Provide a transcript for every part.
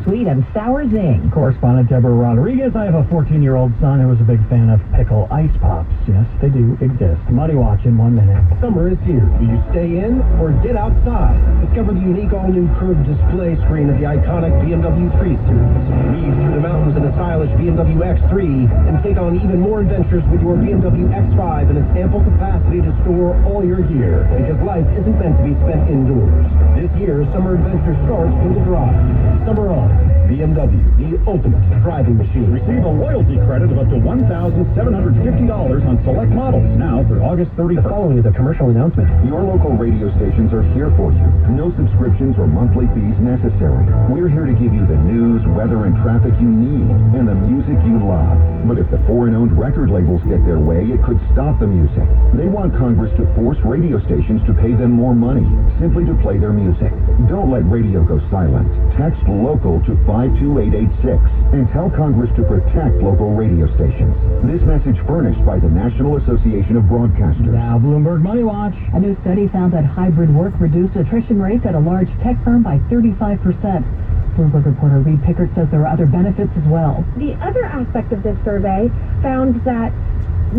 Sweet and sour zing. Correspondent Deborah Rodriguez. I have a 14-year-old son who is a big fan of pickle ice pops. Yes, they do exist. Money Watch in 1 minute. Summer is here. Do you stay in or get outside? Discover the unique all-new curved display screen of the iconic BMW 3 Series. Weave through the mountains in a stylish BMW X3 and take on even more adventures with your BMW X5 and its ample capacity to store all your gear. Because life isn't meant to be spent indoors. This year, summer adventure starts with a drive. Summer on. BMW, the ultimate driving machine. Receive a loyalty credit of up to $1,750 on select models now through August 31st. The following is a commercial announcement. Your local radio stations are here for you. No subscriptions or monthly fees necessary. We're here to give you the news, weather, and traffic you need, and the music you love. But if the foreign-owned record labels get their way, it could stop the music. They want Congress to force radio stations to pay them more money, simply to play their music. Don't let radio go silent. Text local to 52886 and tell Congress to protect local radio stations. This message furnished by the National Association of Broadcasters. Now, Bloomberg Money Watch. A new study found that hybrid work reduced attrition rates at a large tech firm by 35%. Bloomberg reporter Reed Pickard says there are other benefits as well. The other aspect of this survey found that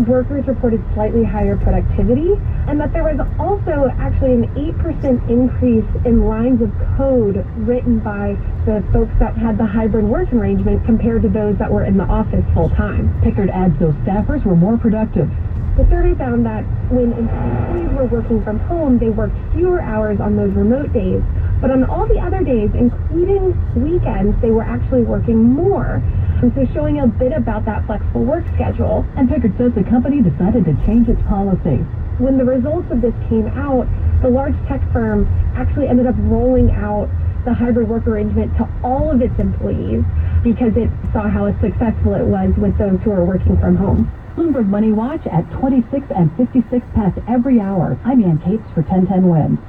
workers reported slightly higher productivity, and that there was also actually an 8% increase in lines of code written by the folks that had the hybrid work arrangement compared to those that were in the office full time. Pickard adds those staffers were more productive. The survey found that when employees were working from home, they worked fewer hours on those remote days, but on all the other days, including weekends, they were actually working more. And so showing a bit about that flexible work schedule. And Pickard says the company decided to change its policy. When the results of this came out, the large tech firm actually ended up rolling out the hybrid work arrangement to all of its employees because it saw how successful it was with those who are working from home. Bloomberg Money Watch at 26 and 56 past every hour. I'm Ann Cates for 1010 Wins.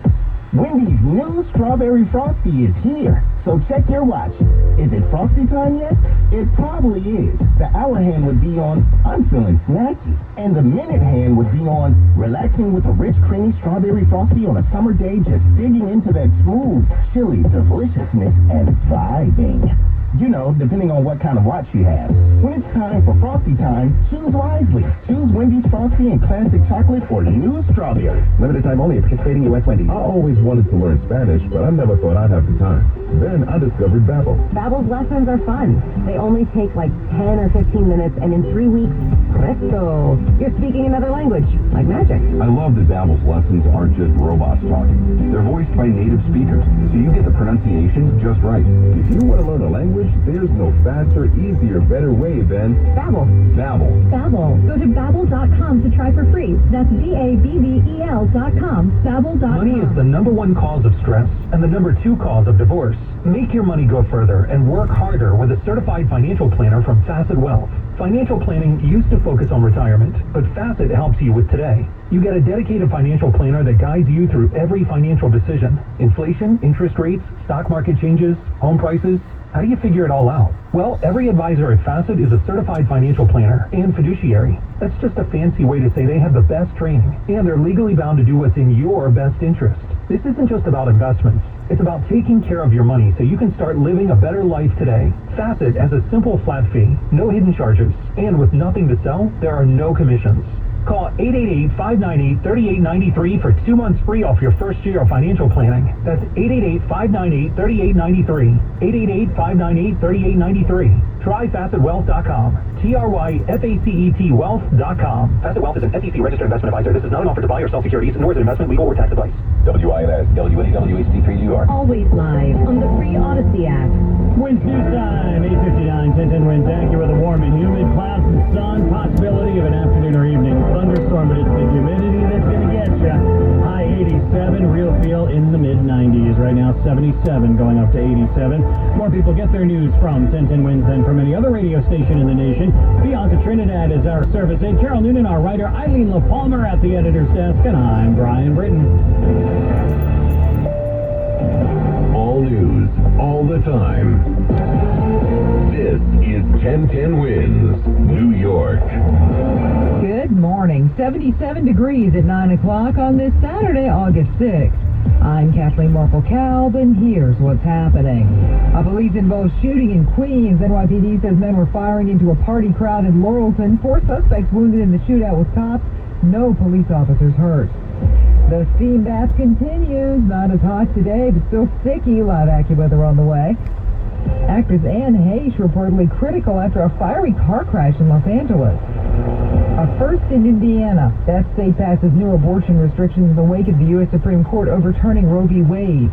Wendy's new Strawberry Frosty is here, so check your watch. Is it Frosty time yet? It probably is. The hour hand would be on, I'm feeling snacky. And the minute hand would be on, relaxing with a rich, creamy Strawberry Frosty on a summer day, just digging into that smooth, chilly deliciousness and vibing. You know, depending on what kind of watch you have. When it's time for Frosty time, choose wisely. Choose Wendy's Frosty in classic chocolate or new strawberry. Limited time only at participating U.S. Wendy's. I always wanted to learn Spanish, but I never thought I'd have the time. Then I discovered Babbel. Babbel's lessons are fun. They only take like 10 or 15 minutes, and in 3 weeks, presto, you're speaking another language, like magic. I love that Babbel's lessons aren't just robots talking. They're voiced by native speakers, so you get the pronunciation just right. If you want to learn a language, there's no faster, easier, better way than Babbel. Babbel. Babbel. Go to Babbel.com to try for free. That's BABBEL.com. Babbel.com. Money is the number one cause of stress and the number two cause of divorce. Make your money go further and work harder with a certified financial planner from Facet Wealth. Financial planning used to focus on retirement, but Facet helps you with today. You get a dedicated financial planner that guides you through every financial decision. Inflation, interest rates, stock market changes, home prices. How do you figure it all out? Well, every advisor at Facet is a certified financial planner and fiduciary. That's just a fancy way to say they have the best training, and they're legally bound to do what's in your best interest. This isn't just about investments. It's about taking care of your money so you can start living a better life today. Facet has a simple flat fee, no hidden charges, and with nothing to sell, there are no commissions. Call 888-598-3893 for 2 months free off your first year of financial planning. That's 888-598-3893. 888-598-3893. Try FacetWealth.com. TRYFACET Wealth.com. Facet Wealth is an SEC registered investment advisor. This is not an offer to buy or sell securities, nor is it investment, legal, or tax advice. WINS, WAWHD3 New York. Always live on the free Odyssey app. Wins news time, 8:59, 1010 Wins. Accurate with a warm and humid, clouds and sun, possibility of an afternoon or evening thunderstorm, but it's the humidity that's going to get you. High 87, real feel in the mid-90s. Right now, 77, going up to 87. More people get their news from 1010 Wins than from any other radio station in the nation. Bianca Trinidad is our service aide. Carol Noonan, our writer. Eileen LaPalmer at the editor's desk. And I'm Brian Britton. All news, all the time. This is 1010 Wins, New York. Good morning. 77 degrees at 9 o'clock on this Saturday, August 6th. I'm Kathleen Marple-Kalb, and here's what's happening. A police-involved shooting in Queens. NYPD says men were firing into a party crowd in Laurelton. 4 suspects wounded in the shootout with cops. No police officers hurt. The steam bath continues. Not as hot today, but still sticky. Live AccuWeather on the way. Actress Anne Heche reportedly critical after a fiery car crash in Los Angeles. A first in Indiana. That state passes new abortion restrictions in the wake of the U.S. Supreme Court overturning Roe v. Wade.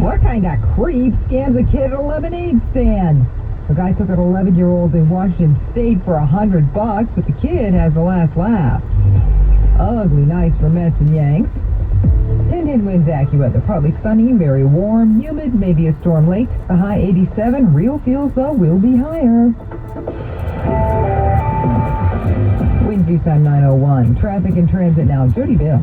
What kind of creep scams a kid at a lemonade stand? A guy took an 11-year-old in Washington State for $100, but the kid has the last laugh. Ugly nights for Mets and Yanks. 10 winds AccuWeather. Partly sunny, very warm, humid, maybe a storm late. The high 87. Real feels, though, will be higher. Winds due time 9:01. Traffic and transit now. Jody Bill.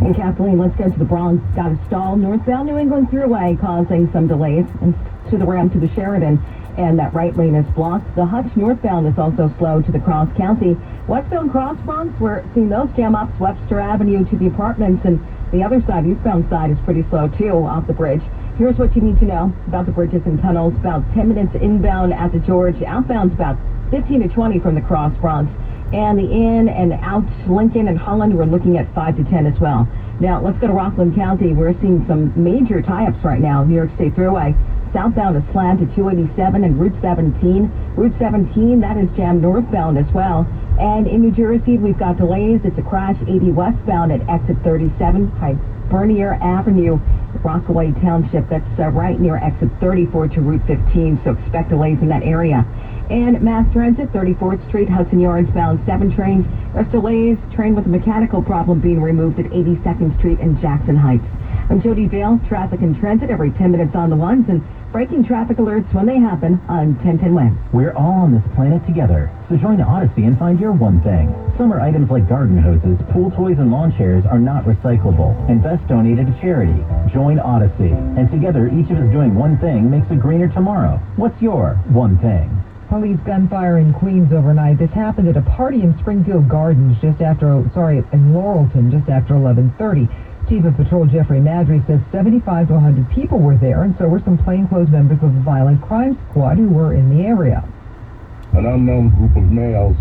And Kathleen, let's go to the Bronx. Got a stall northbound New England Thruway, causing some delays and to the ramp to the Sheridan. And that right lane is blocked. The Hutch northbound is also slow to the Cross County. Westbound Cross Bronx, we're seeing those jam ups. Webster Avenue to the apartments, and the other side, eastbound side, is pretty slow too off the bridge. Here's what you need to know about the bridges and tunnels. About 10 minutes inbound at the George. Outbound's about 15 to 20 from the Cross Bronx. And the in and out Lincoln and Holland, we're looking at 5 to 10 as well. Now, let's go to Rockland County. We're seeing some major tie-ups right now. New York State Thruway. Southbound is slammed to 287 and Route 17. Route 17, that is jammed northbound as well. And in New Jersey, we've got delays. It's a crash 80 westbound at exit 37, Bernier Avenue, Rockaway Township. That's right near exit 34 to Route 15, so expect delays in that area. And mass transit, 34th Street, Hudson Yards bound 7 trains. There's delays. Train with a mechanical problem being removed at 82nd Street and Jackson Heights. I'm Jody Vale. Traffic and transit every 10 minutes on the ones, and breaking traffic alerts when they happen on 1010 Win. We're all on this planet together, so join Odyssey and find your one thing. Summer items like garden hoses, pool toys, and lawn chairs are not recyclable and best donated to charity. Join Odyssey, and together each of us doing one thing makes a greener tomorrow. What's your one thing? Police gunfire in Queens overnight. This happened at a party in Springfield Gardens in Laurelton just after 11:30. Chief of Patrol Jeffrey Madry says 75 to 100 people were there, and so were some plainclothes members of the violent crime squad who were in the area. An unknown group of males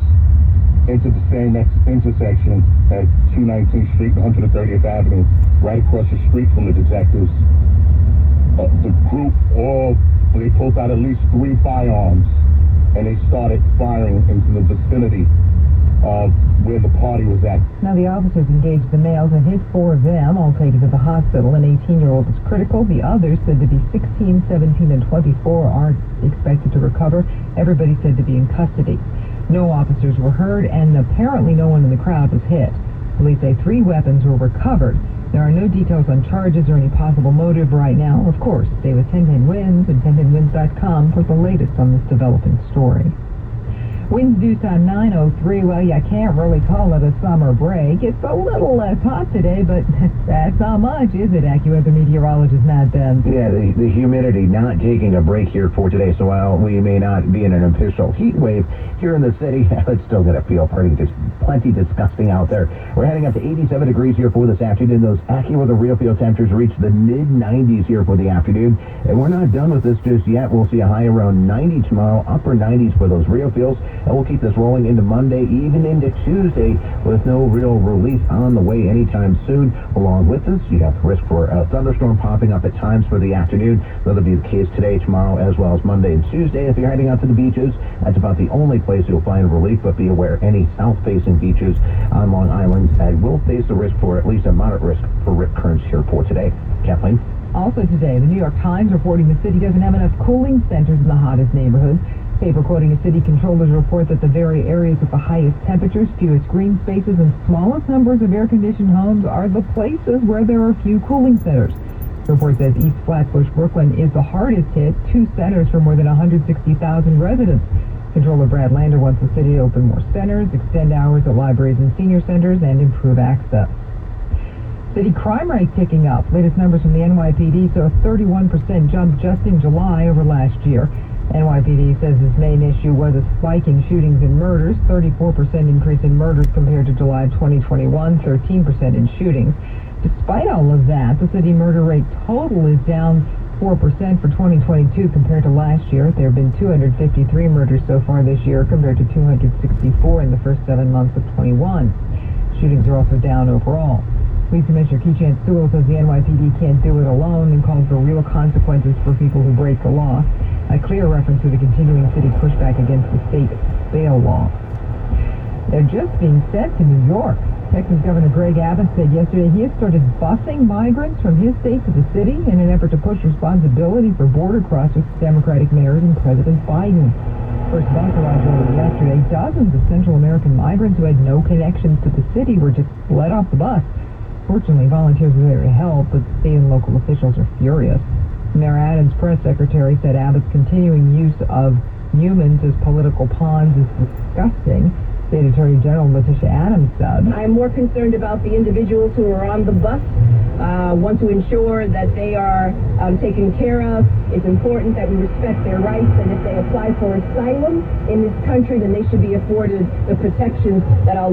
entered the same intersection at 219th Street and 130th Avenue, right across the street from the detectives. The group they pulled out at least 3 firearms, and they started firing into the vicinity of where the party was at. Now the officers engaged the males and hit 4 of them, all taken to the hospital. An 18-year-old is critical. The others, said to be 16, 17, and 24, aren't expected to recover. Everybody said to be in custody. No officers were hurt, and apparently no one in the crowd was hit. Police say 3 weapons were recovered. There are no details on charges or any possible motive right now. Of course, stay with 1010 Wins and 1010wins.com for the latest on this developing story. Winds due time 9:03. Well, you can't really call it a summer break. It's a little less hot today, but that's not much, is it, AccuWeather meteorologist Matt Benz? Yeah, the humidity not taking a break here for today, so while we may not be in an official heat wave here in the city, it's still going to feel plenty disgusting out there. We're heading up to 87 degrees here for this afternoon. Those AccuWeather real feel temperatures reach the mid-90s here for the afternoon, and we're not done with this just yet. We'll see a high around 90 tomorrow, upper 90s for those real feels. And we'll keep this rolling into Monday, even into Tuesday, with no real relief on the way anytime soon. Along with this, you have the risk for a thunderstorm popping up at times for the afternoon. That'll be the case today, tomorrow, as well as Monday and Tuesday. If you're heading out to the beaches, that's about the only place you'll find relief, but be aware any south-facing beaches on Long Island will face the risk for at least a moderate risk for rip currents here for today. Kathleen? Also today, the New York Times reporting the city doesn't have enough cooling centers in the hottest neighborhoods. Paper quoting a city controller's report that the very areas with the highest temperatures, fewest green spaces, and smallest numbers of air-conditioned homes are the places where there are few cooling centers. The report says East Flatbush, Brooklyn is the hardest hit, 2 centers for more than 160,000 residents. Controller Brad Lander wants the city to open more centers, extend hours at libraries and senior centers, and improve access. City crime rate ticking up. Latest numbers from the NYPD show a 31% jump just in July over last year. NYPD says its main issue was a spike in shootings and murders, 34% increase in murders compared to July 2021, 13% in shootings. Despite all of that, the city murder rate total is down 4% for 2022 compared to last year. There have been 253 murders so far this year compared to 264 in the first 7 months of 21. Shootings are also down overall. Police Commissioner Keechant Sewell says the NYPD can't do it alone and calls for real consequences for people who break the law. A clear reference to the continuing city pushback against the state bail law. They're just being sent to New York. Texas Governor Greg Abbott said yesterday he has started busing migrants from his state to the city in an effort to push responsibility for border crossers to Democratic mayors and President Biden. First bus arrived early yesterday. Dozens of Central American migrants who had no connections to the city were just let off the bus. Fortunately, volunteers were there to help, but state and local officials are furious. Mayor Adams' press secretary said Abbott's continuing use of humans as political pawns is disgusting. State Attorney General Letitia Adams said, I'm more concerned about the individuals who are on the bus, want to ensure that they are taken care of. It's important that we respect their rights, and if they apply for asylum in this country, then they should be afforded the protections that our